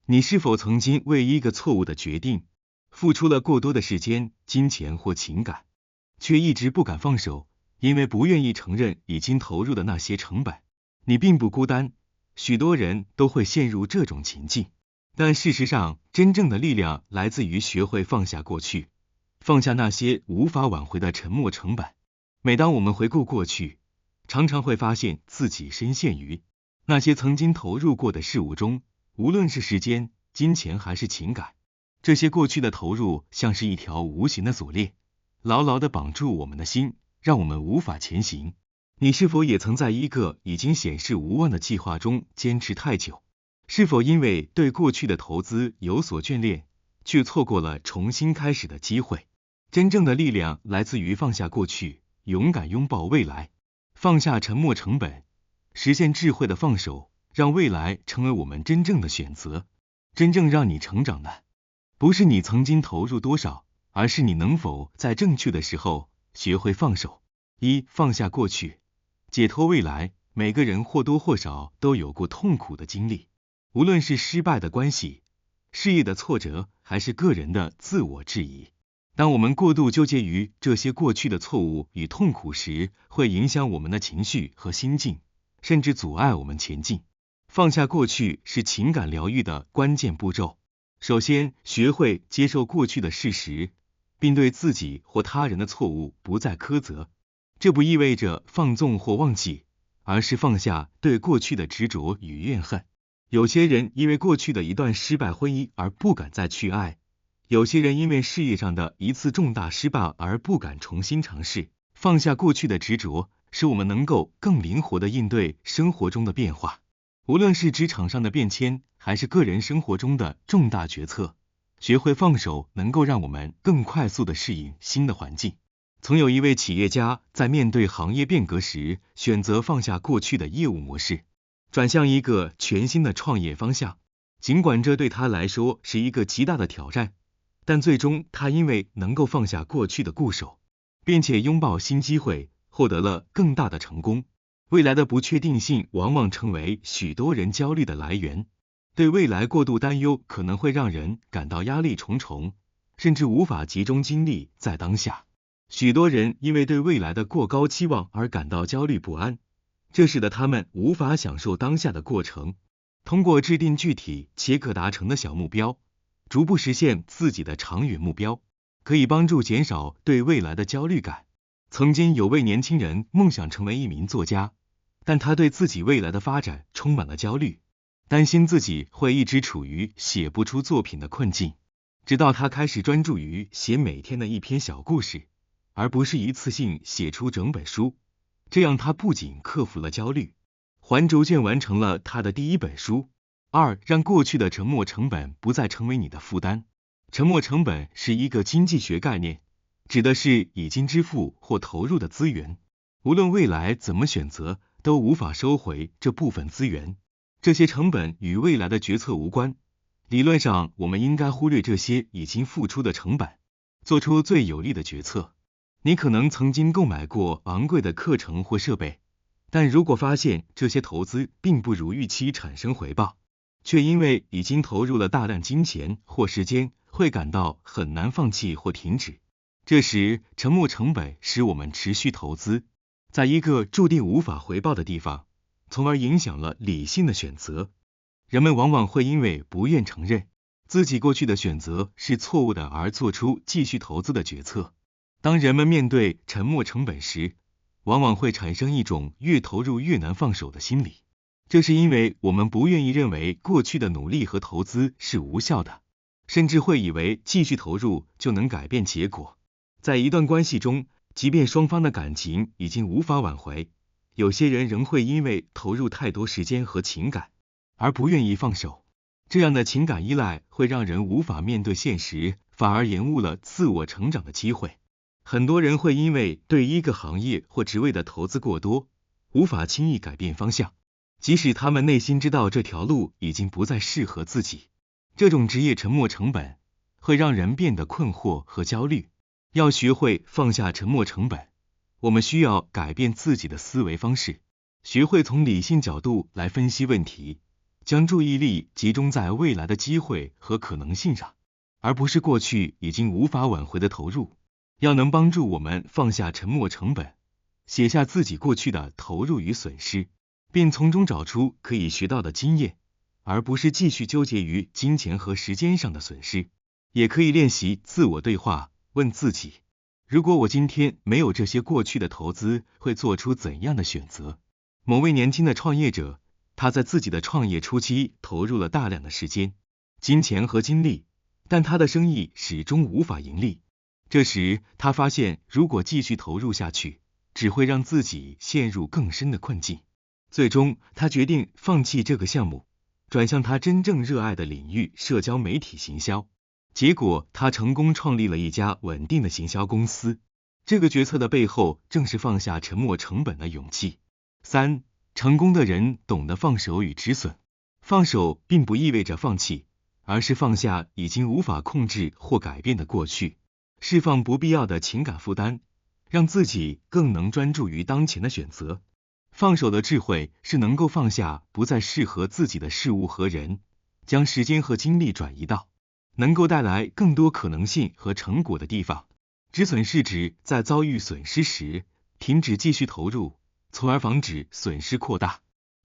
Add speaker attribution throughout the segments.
Speaker 1: 你是否曾经为一个错误的决定，付出了过多的时间、金钱或情感，却一直不敢放手，因为不愿意承认已经投入的那些成本？你并不孤单，许多人都会陷入这种情境。但事实上，真正的力量来自于学会放下过去，放下那些无法挽回的沉没成本。每当我们回顾过去，常常会发现自己深陷于那些曾经投入过的事物中，无论是时间、金钱还是情感。这些过去的投入像是一条无形的锁链，牢牢地绑住我们的心，让我们无法前行。你是否也曾在一个已经显示无望的计划中坚持太久？是否因为对过去的投资有所眷恋，却错过了重新开始的机会？真正的力量来自于放下过去，勇敢拥抱未来，放下沉没成本，实现智慧的放手，让未来成为我们真正的选择。真正让你成长的，不是你曾经投入多少，而是你能否在正确的时候学会放手。放下过去，解脱未来。每个人或多或少都有过痛苦的经历，无论是失败的关系、事业的挫折，还是个人的自我质疑。当我们过度纠结于这些过去的错误与痛苦时，会影响我们的情绪和心境，甚至阻碍我们前进。放下过去是情感疗愈的关键步骤。首先，学会接受过去的事实，并对自己或他人的错误不再苛责。这不意味着放纵或忘记，而是放下对过去的执着与怨恨。有些人因为过去的一段失败婚姻而不敢再去爱，有些人因为事业上的一次重大失败而不敢重新尝试。放下过去的执着，使我们能够更灵活地应对生活中的变化。无论是职场上的变迁，还是个人生活中的重大决策，学会放手能够让我们更快速地适应新的环境。曾有一位企业家在面对行业变革时，选择放下过去的业务模式，转向一个全新的创业方向。尽管这对他来说是一个极大的挑战，但最终他因为能够放下过去的固守，并且拥抱新机会，获得了更大的成功。未来的不确定性往往成为许多人焦虑的来源，对未来过度担忧可能会让人感到压力重重，甚至无法集中精力在当下。许多人因为对未来的过高期望而感到焦虑不安，这使得他们无法享受当下的过程。通过制定具体且可达成的小目标，逐步实现自己的长远目标，可以帮助减少对未来的焦虑感。曾经有位年轻人梦想成为一名作家，但他对自己未来的发展充满了焦虑，担心自己会一直处于写不出作品的困境。直到他开始专注于写每天的一篇小故事，而不是一次性写出整本书，这样他不仅克服了焦虑，还逐渐完成了他的第一本书。让过去的沉没成本不再成为你的负担。沉没成本是一个经济学概念，指的是已经支付或投入的资源，无论未来怎么选择，都无法收回这部分资源。这些成本与未来的决策无关。理论上，我们应该忽略这些已经付出的成本，做出最有利的决策。你可能曾经购买过昂贵的课程或设备，但如果发现这些投资并不如预期产生回报，却因为已经投入了大量金钱或时间，会感到很难放弃或停止。这时，沉没成本使我们持续投资在一个注定无法回报的地方，从而影响了理性的选择。人们往往会因为不愿承认自己过去的选择是错误的而做出继续投资的决策。当人们面对沉没成本时，往往会产生一种越投入越难放手的心理。这是因为我们不愿意认为过去的努力和投资是无效的，甚至会以为继续投入就能改变结果。在一段关系中，即便双方的感情已经无法挽回，有些人仍会因为投入太多时间和情感而不愿意放手。这样的情感依赖会让人无法面对现实，反而延误了自我成长的机会。很多人会因为对一个行业或职位的投资过多，无法轻易改变方向，即使他们内心知道这条路已经不再适合自己。这种职业沉没成本会让人变得困惑和焦虑。要学会放下沉没成本，我们需要改变自己的思维方式，学会从理性角度来分析问题，将注意力集中在未来的机会和可能性上，而不是过去已经无法挽回的投入。要能帮助我们放下沉没成本，写下自己过去的投入与损失，并从中找出可以学到的经验，而不是继续纠结于金钱和时间上的损失。也可以练习自我对话，问自己，如果我今天没有这些过去的投资，会做出怎样的选择？某位年轻的创业者，他在自己的创业初期投入了大量的时间、金钱和精力，但他的生意始终无法盈利。这时，他发现如果继续投入下去，只会让自己陷入更深的困境。最终，他决定放弃这个项目，转向他真正热爱的领域——社交媒体行销。结果，他成功创立了一家稳定的行销公司。这个决策的背后，正是放下沉没成本的勇气。3. 成功的人懂得放手与止损。放手并不意味着放弃，而是放下已经无法控制或改变的过去，释放不必要的情感负担，让自己更能专注于当前的选择。放手的智慧是能够放下不再适合自己的事物和人，将时间和精力转移到能够带来更多可能性和成果的地方。止损是指在遭遇损失时，停止继续投入，从而防止损失扩大。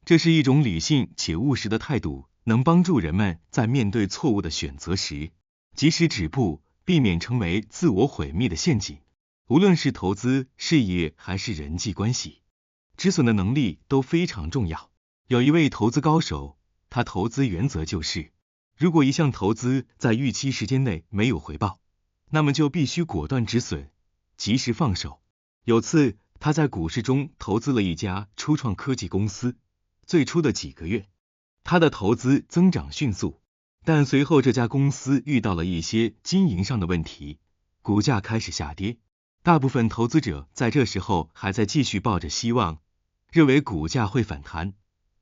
Speaker 1: 这是一种理性且务实的态度，能帮助人们在面对错误的选择时，及时止步，避免成为自我毁灭的陷阱。无论是投资、事业还是人际关系，止损的能力都非常重要。有一位投资高手，他投资原则就是，如果一项投资在预期时间内没有回报，那么就必须果断止损，及时放手。有次，他在股市中投资了一家初创科技公司，最初的几个月，他的投资增长迅速，但随后这家公司遇到了一些经营上的问题，股价开始下跌。大部分投资者在这时候还在继续抱着希望，认为股价会反弹，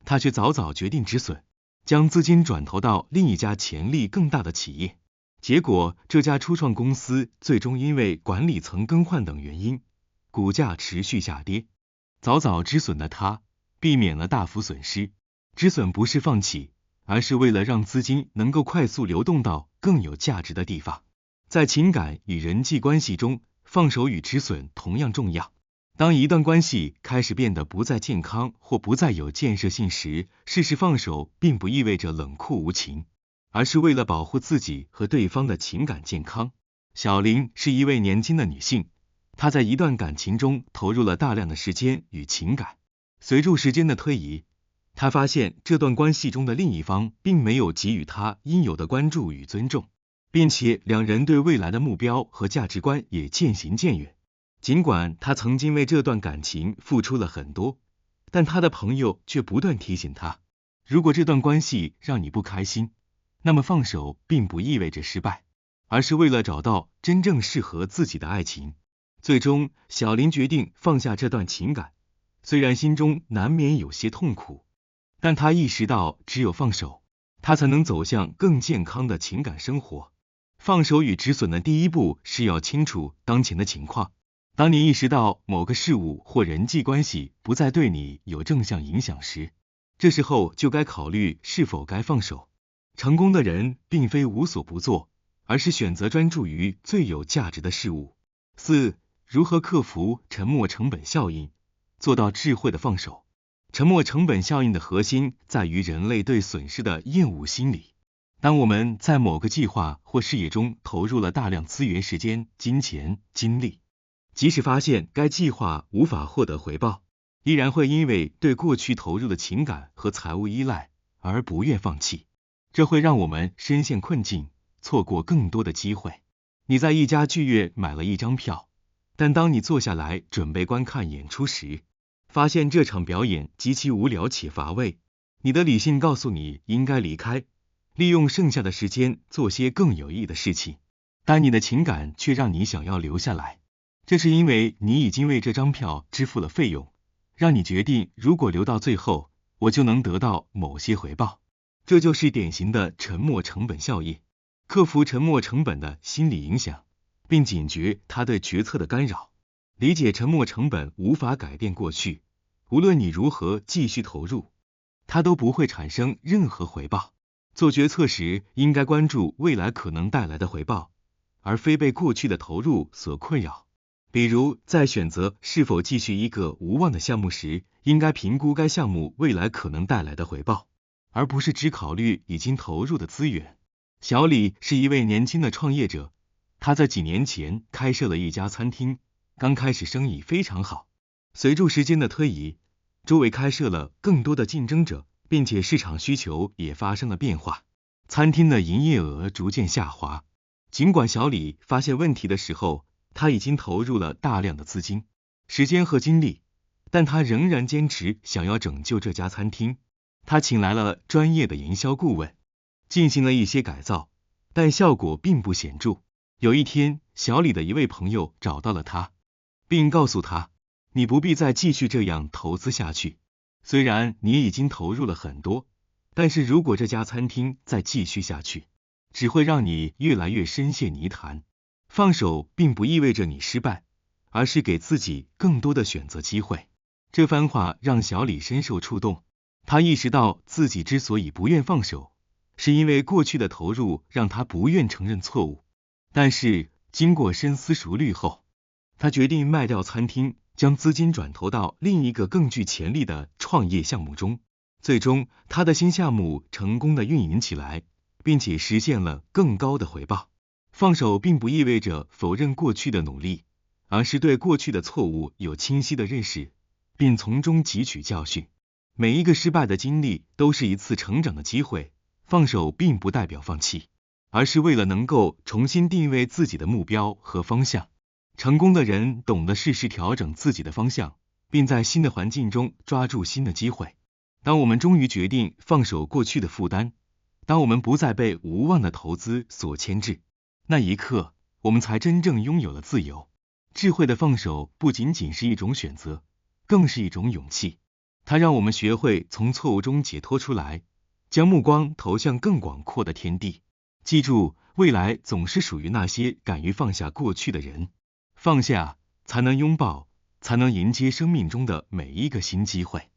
Speaker 1: 他却早早决定止损，将资金转投到另一家潜力更大的企业。结果，这家初创公司最终因为管理层更换等原因，股价持续下跌。早早止损的他，避免了大幅损失。止损不是放弃，而是为了让资金能够快速流动到更有价值的地方。在情感与人际关系中，放手与止损同样重要。当一段关系开始变得不再健康或不再有建设性时，适时放手并不意味着冷酷无情，而是为了保护自己和对方的情感健康。小林是一位年轻的女性，她在一段感情中投入了大量的时间与情感。随着时间的推移，她发现这段关系中的另一方并没有给予她应有的关注与尊重，并且两人对未来的目标和价值观也渐行渐远。尽管她曾经为这段感情付出了很多，但她的朋友却不断提醒她，如果这段关系让你不开心，那么放手并不意味着失败，而是为了找到真正适合自己的爱情。最终，小林决定放下这段情感，虽然心中难免有些痛苦，但她意识到只有放手，她才能走向更健康的情感生活。放手与止损的第一步是要清楚当前的情况。当你意识到某个事物或人际关系不再对你有正向影响时，这时候就该考虑是否该放手。成功的人并非无所不做，而是选择专注于最有价值的事物。4. 如何克服沉没成本效应，做到智慧的放手？沉没成本效应的核心在于人类对损失的厌恶心理。当我们在某个计划或事业中投入了大量资源、时间、金钱、精力，即使发现该计划无法获得回报，依然会因为对过去投入的情感和财务依赖而不愿放弃。这会让我们深陷困境，错过更多的机会。你在一家剧院买了一张票，但当你坐下来准备观看演出时，发现这场表演极其无聊且乏味，你的理性告诉你应该离开，利用剩下的时间做些更有意义的事情，但你的情感却让你想要留下来。这是因为你已经为这张票支付了费用，让你决定如果留到最后，我就能得到某些回报。这就是典型的沉没成本效应。克服沉没成本的心理影响，并警觉它对决策的干扰。理解沉没成本无法改变过去，无论你如何继续投入，它都不会产生任何回报。做决策时，应该关注未来可能带来的回报，而非被过去的投入所困扰。比如，在选择是否继续一个无望的项目时，应该评估该项目未来可能带来的回报，而不是只考虑已经投入的资源。小李是一位年轻的创业者，他在几年前开设了一家餐厅，刚开始生意非常好。随着时间的推移，周围开设了更多的竞争者，并且市场需求也发生了变化，餐厅的营业额逐渐下滑。尽管小李发现问题的时候，他已经投入了大量的资金、时间和精力，但他仍然坚持想要拯救这家餐厅。他请来了专业的营销顾问，进行了一些改造，但效果并不显著。有一天，小李的一位朋友找到了他，并告诉他，你不必再继续这样投资下去。虽然你已经投入了很多，但是如果这家餐厅再继续下去，只会让你越来越深陷泥潭。放手并不意味着你失败，而是给自己更多的选择机会。这番话让小李深受触动，他意识到自己之所以不愿放手，是因为过去的投入让他不愿承认错误。但是经过深思熟虑后，他决定卖掉餐厅，将资金转投到另一个更具潜力的创业项目中。最终，他的新项目成功的运营起来，并且实现了更高的回报。放手并不意味着否认过去的努力，而是对过去的错误有清晰的认识，并从中汲取教训。每一个失败的经历都是一次成长的机会，放手并不代表放弃，而是为了能够重新定位自己的目标和方向。成功的人懂得适时调整自己的方向，并在新的环境中抓住新的机会。当我们终于决定放手过去的负担，当我们不再被无望的投资所牵制，那一刻，我们才真正拥有了自由。智慧的放手不仅仅是一种选择，更是一种勇气。它让我们学会从错误中解脱出来，将目光投向更广阔的天地。记住，未来总是属于那些敢于放下过去的人。放下，才能拥抱，才能迎接生命中的每一个新机会。